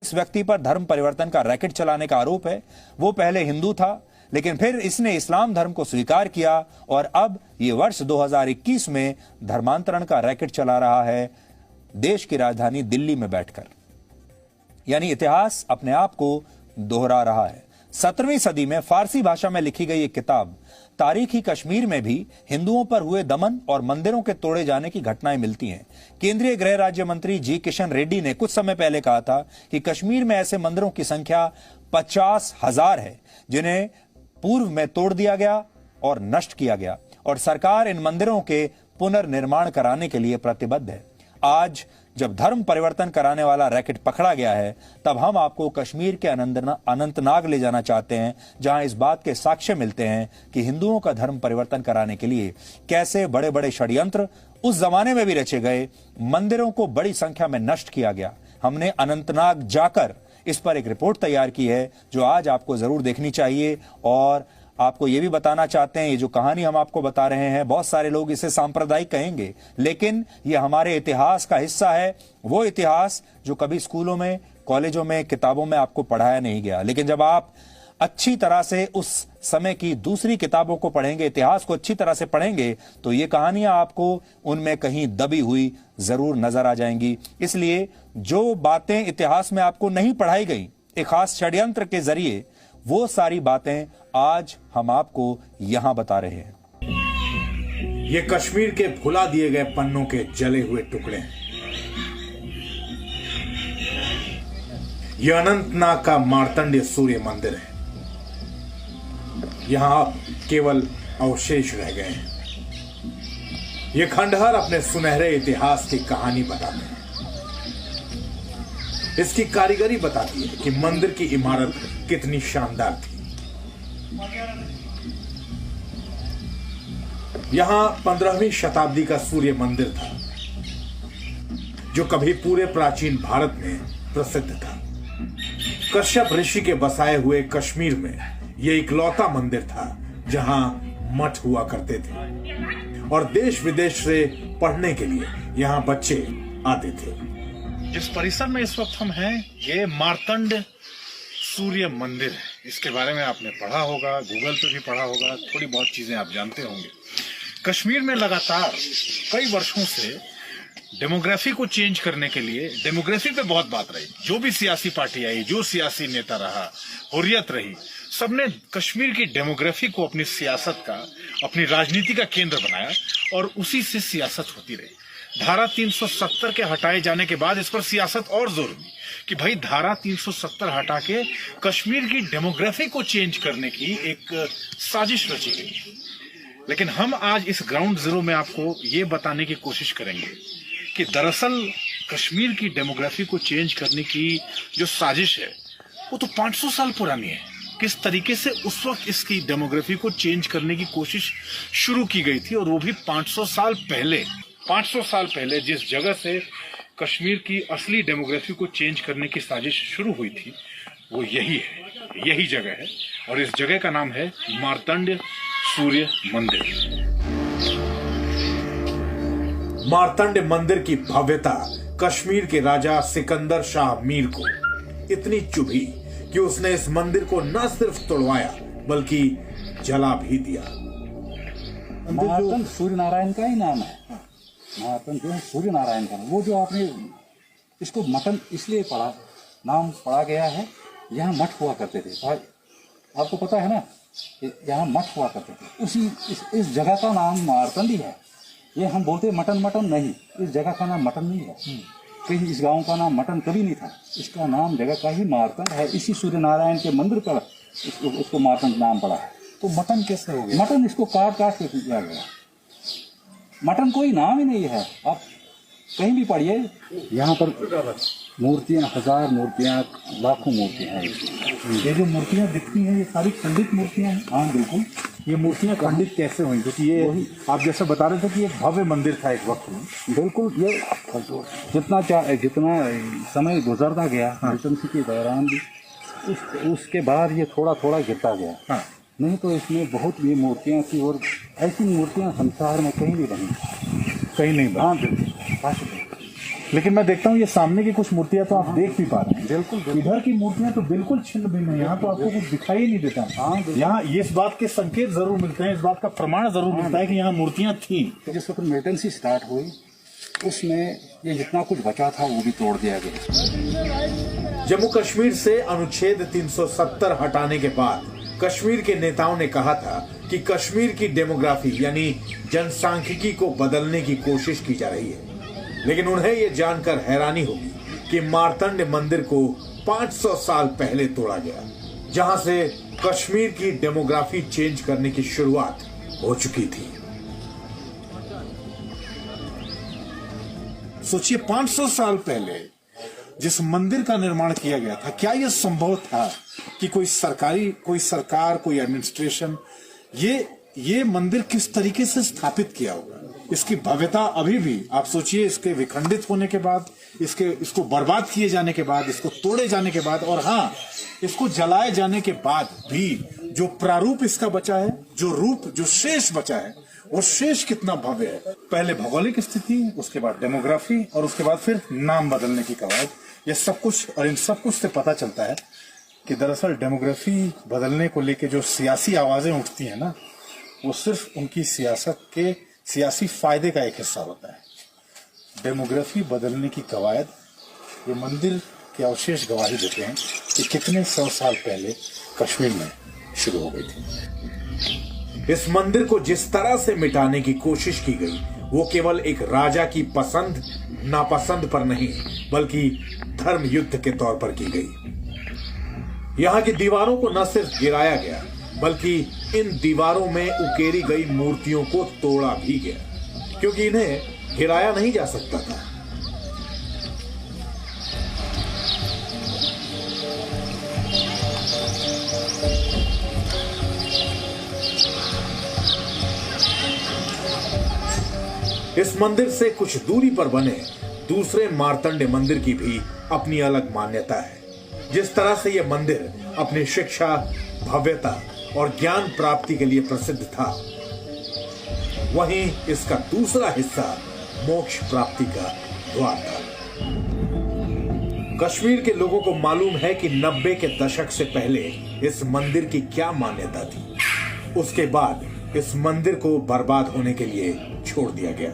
इस व्यक्ति पर धर्म परिवर्तन का रैकेट चलाने का आरोप है। वो पहले हिंदू था, लेकिन फिर इसने इस्लाम धर्म को स्वीकार किया और अब ये वर्ष 2021 में धर्मांतरण का रैकेट चला रहा है देश की राजधानी दिल्ली में बैठकर। यानी इतिहास अपने आप को दोहरा रहा है। 17वीं सदी में फारसी भाषा में लिखी गई एक किताब तारीखी कश्मीर में भी हिंदुओं पर हुए दमन और मंदिरों के तोड़े जाने की घटनाएं मिलती हैं। केंद्रीय गृह राज्य मंत्री जी किशन रेड्डी ने कुछ समय पहले कहा था कि कश्मीर में ऐसे मंदिरों की संख्या 50,000 है जिन्हें पूर्व में तोड़ दिया गया और नष्ट किया गया, और सरकार इन मंदिरों के पुनर्निर्माण कराने के लिए प्रतिबद्ध है। आज जब धर्म परिवर्तन कराने वाला रैकेट पकड़ा गया है, तब हम आपको कश्मीर के अनंतनाग ले जाना चाहते हैं, जहां इस बात के साक्ष्य मिलते हैं कि हिंदुओं का धर्म परिवर्तन कराने के लिए कैसे बड़े बड़े षड्यंत्र उस जमाने में भी रचे गए, मंदिरों को बड़ी संख्या में नष्ट किया गया। हमने अनंतनाग जाकर इस पर एक रिपोर्ट तैयार की है जो आज आपको जरूर देखनी चाहिए। और आपको यह भी बताना चाहते हैं, ये जो कहानी हम आपको बता रहे हैं, बहुत सारे लोग इसे सांप्रदायिक कहेंगे, लेकिन ये हमारे इतिहास का हिस्सा है। वो इतिहास जो कभी स्कूलों में, कॉलेजों में, किताबों में आपको पढ़ाया नहीं गया, लेकिन जब आप अच्छी तरह से उस समय की दूसरी किताबों को पढ़ेंगे, इतिहास को अच्छी तरह से पढ़ेंगे, तो ये कहानियां आपको उनमें कहीं दबी हुई जरूर नजर आ जाएंगी। इसलिए जो बातें इतिहास में आपको नहीं पढ़ाई गई एक खास षड्यंत्र के जरिए, वो सारी बातें आज हम आपको यहां बता रहे हैं। ये कश्मीर के भुला दिए गए पन्नों के जले हुए टुकड़े हैं। यह अनंतनाग का मार्तंड सूर्य मंदिर है। यहां अब केवल अवशेष रह गए हैं। ये खंडहर अपने सुनहरे इतिहास की कहानी बताते हैं। इसकी कारीगरी बताती है कि मंदिर की इमारत कितनी शानदार थी। यहां 15वीं शताब्दी का सूर्य मंदिर था जो कभी पूरे प्राचीन भारत में प्रसिद्ध था। कश्यप ऋषि के बसाए हुए कश्मीर में यह इकलौता मंदिर था जहां मठ हुआ करते थे और देश विदेश से पढ़ने के लिए यहां बच्चे आते थे। जिस परिसर में इस वक्त हम हैं, ये मार्तंड सूर्य मंदिर है। इसके बारे में आपने पढ़ा होगा, गूगल पे भी पढ़ा होगा, थोड़ी बहुत चीजें आप जानते होंगे। कश्मीर में लगातार कई वर्षों से डेमोग्राफी को चेंज करने के लिए, डेमोग्राफी पे बहुत बात रही, जो भी सियासी पार्टी आई, जो सियासी नेता रहा, हुर्रियत रही, सबने कश्मीर की डेमोग्राफी को अपनी सियासत का, अपनी राजनीति का केंद्र बनाया और उसी से सियासत होती रही। धारा 370 के हटाए जाने के बाद इस पर सियासत और जोर दी कि भाई धारा 370 हटा के कश्मीर की डेमोग्राफी को चेंज करने की एक साजिश रची गई। लेकिन हम आज इस ग्राउंड जीरो में आपको ये बताने की कोशिश करेंगे कि दरअसल कश्मीर की डेमोग्राफी को चेंज करने की जो साजिश है वो तो 500 साल पुरानी है। किस तरीके से उस वक्त इसकी डेमोग्राफी को चेंज करने की कोशिश शुरू की गई थी, और वो भी 500 साल पहले। 500 साल पहले जिस जगह से कश्मीर की असली डेमोग्राफी को चेंज करने की साजिश शुरू हुई थी वो यही है, यही जगह है, और इस जगह का नाम है मार्तंड सूर्य मंदिर। मार्तंड मंदिर की भव्यता कश्मीर के राजा सिकंदर शाह मीर को इतनी चुभी कि उसने इस मंदिर को न सिर्फ तोड़वाया बल्कि जला भी दिया। मार्तंड सूर्य नारायण का ही नाम है। मार्तंड जो है सूर्य नारायण का, वो जो आपने इसको मटन इसलिए पढ़ा, नाम पढ़ा गया है। यहाँ मठ हुआ करते थे, आपको पता है ना, यहाँ मठ हुआ करते थे। उसी इस जगह का नाम मार्तंड ही है। ये हम बोलते मटन मटन नहीं, इस जगह का नाम मटन नहीं है। कहीं इस गांव का नाम मटन कभी नहीं था, इसका नाम जगह का ही मार्तंड है। इसी सूर्य नारायण के मंदिर का उसको मार्तंड नाम पड़ा है। तो मटन कैसे हो गया? मटन इसको काट काट के किया गया। मटन कोई नाम ही नहीं है। आप कहीं भी पढ़िए, यहाँ पर मूर्तियाँ, 1000 मूर्तियाँ, लाखों मूर्तियाँ हैं। ये जो मूर्तियाँ दिखती हैं ये सारी खंडित मूर्तियाँ हैं। हाँ बिल्कुल, ये मूर्तियाँ खंडित कैसे हुई? क्योंकि ये आप जैसा बता रहे थे कि एक भव्य मंदिर था एक वक्त में। बिल्कुल, ये जितना समय गुजरता गया रेजिडेंसी के दौरान भी, उसके बाद ये थोड़ा थोड़ा गिरता गया। हाँ। नहीं तो इसमें बहुत ये मूर्तियाँ थी, और ऐसी मूर्तियाँ संसार में कहीं नहीं बनी, कहीं नहीं बनी। हाँ बिल्कुल। लेकिन मैं देखता हूँ ये सामने की कुछ मूर्तियां तो आप देख भी पा रहे हैं। बिल्कुल इधर की मूर्तियां तो बिल्कुल छिन्न भिन्न है, यहाँ तो आपको कुछ दिखाई ही नहीं देता। यहाँ ये इस बात के संकेत जरूर मिलते हैं, इस बात का प्रमाण जरूर मिलता है कि यहाँ मूर्तियां थी। जिस वक्त मिलिटेंसी स्टार्ट हुई उसमें ये जितना कुछ बचा था वो भी तोड़ दिया गया। जम्मू कश्मीर से अनुच्छेद 370 हटाने के बाद कश्मीर के नेताओं ने कहा था कि कश्मीर की डेमोग्राफी यानी जनसांख्यिकी को बदलने की कोशिश की जा रही है, लेकिन उन्हें यह जानकर हैरानी होगी कि मार्तंड मंदिर को 500 साल पहले तोड़ा गया, जहां से कश्मीर की डेमोग्राफी चेंज करने की शुरुआत हो चुकी थी। सोचिए 500 साल पहले जिस मंदिर का निर्माण किया गया था, क्या यह संभव था कि कोई सरकार, कोई एडमिनिस्ट्रेशन ये मंदिर किस तरीके से स्थापित किया होगा? इसकी भव्यता अभी भी आप सोचिए, इसके विखंडित होने के बाद, इसको बर्बाद किए जाने के बाद, इसको तोड़े जाने के बाद, और हाँ, इसको जलाए जाने के बाद भी जो प्रारूप इसका बचा है, जो शेष बचा है, वो शेष कितना भव्य है। पहले भौगोलिक स्थिति, उसके बाद डेमोग्राफी, और उसके बाद फिर नाम बदलने की कवायद। ये सब कुछ, और इन सब कुछ से पता चलता है कि दरअसल डेमोग्राफी बदलने को लेके जो सियासी आवाजें उठती हैं ना, वो सिर्फ उनकी सियासत के सियासी फायदे का एक हिस्सा होता है। डेमोग्राफी बदलने की कवायद ये मंदिर के अवशेष गवाही देते हैं कि कितने 100 साल पहले कश्मीर में शुरू हो गई थी। इस मंदिर को जिस तरह से मिटाने की कोशिश की गई, वो केवल एक राजा की पसंद नापसंद पर नहीं, बल्कि धर्म युद्ध के तौर पर की गई। यहाँ की दीवारों को न सिर्फ गिराया गया, बल्कि इन दीवारों में उकेरी गई मूर्तियों को तोड़ा भी गया, क्योंकि इन्हें गिराया नहीं जा सकता था। इस मंदिर से कुछ दूरी पर बने दूसरे मार्तंड मंदिर की भी अपनी अलग मान्यता है। जिस तरह से यह मंदिर अपनी शिक्षा, भव्यता और ज्ञान प्राप्ति के लिए प्रसिद्ध था, वहीं इसका दूसरा हिस्सा मोक्ष प्राप्ति का द्वार था। कश्मीर के लोगों को मालूम है कि 90 के दशक से पहले इस मंदिर की क्या मान्यता थी। उसके बाद इस मंदिर को बर्बाद होने के लिए छोड़ दिया गया।